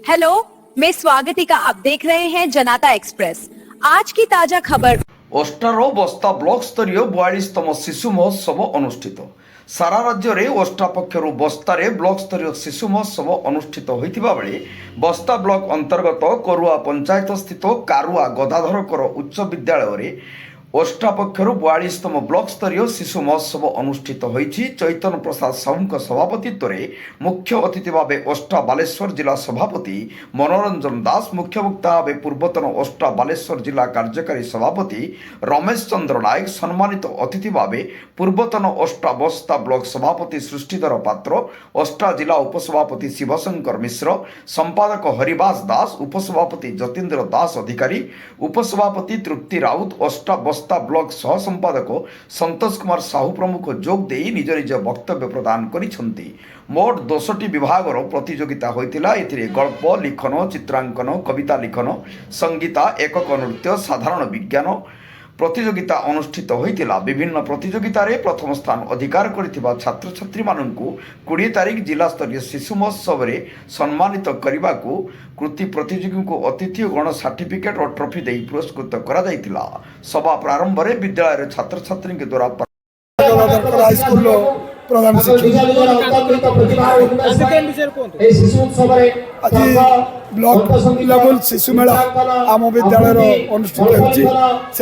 Hello, मैं स्वागतिका। आप देख रहे हैं जनता एक्सप्रेस। आज की ताजा खबर। ओष्टार बस्ता ब्लॉक स्तरीय 42तम शिशु महोत्सव अनुष्ठित। सारा राज्य में ओष्टा पक्षर बस्तार ब्लॉक स्तरीय शिशु महोत्सव अनुष्ठित होता बेले बस्ता ब्लॉक अंतर्गत करुआ पंचायत स्थित कारुआ गदाधरकर उच्च विद्यालय ओष्टा पक्षर 42तम ब्लॉक स्तरीय शिशु महोत्सव अनुष्ठित होईछि। चैतन्य प्रसाद साहू सभापतित्व में मुख्य अतिथि भाव ओष्टा बालेश्वर जिला सभापति मनोरंजन दास, मुख्य वक्ता भाव पूर्वतन ओष्टा बालेश्वर जिला कार्यकारी सभापति रमेश चंद्र नायक, सम्मानित अतिथि भाव पूर्वतन ओष्टा बस्ता ब्लॉक सभापति सृष्टिधर पात्र, ओष्टा जिला उपसभापति शिवशंकर मिश्र, संपादक हरिवास दास, उपसभापति जतीन्द्र दास अधिकारी, उपसभापति तृप्ति राउत, ओष्टा बस्ता ब्लॉक सह संपादक संतोष कुमार साहू प्रमुख जोग दे निज निज वक्तव्य प्रदान करिसेंती। मोट 10टी विभाग प्रतियोगिता होइतिला। एथिरे गल्प लिखन, चित्रांकन, कविता लिखन, संगीता, एकक नृत्य, साधारण विज्ञान प्रतियोगिता अनुष्ठित होइतिला। विभिन्न प्रतियोगिता रे प्रथम स्थान अधिकार करिथिबा छात्र छात्री माननकु 20 तारिख जिला स्तरीय शिशु महोत्सव रे सम्मानित करबाकू कृति प्रतियोगी को अतिथि गण सर्टिफिकेट और ट्रॉफी दे पुरस्कृत करा जायतिला। सभा प्रारंभ रे विद्यालय रे छात्र छात्री के द्वारा प्रधान आज ब्लॉक लेवल शिशु मेला आम विद्यालय अनुष्ठित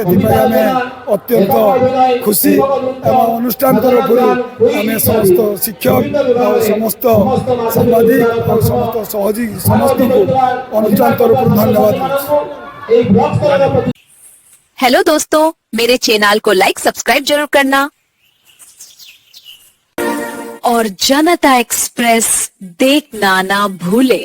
होमें अत्यंत खुशी एवं अनुष्ठान तरफ आम समस्त शिक्षक समस्त सांबादिक और समस्त सहयोगी समस्त को अनुष्ठान तरफ धन्यवाद। हेलो दोस्तों, मेरे चैनल को लाइक सब्सक्राइब जरूर करना और जनता एक्सप्रेस देखना ना भूले।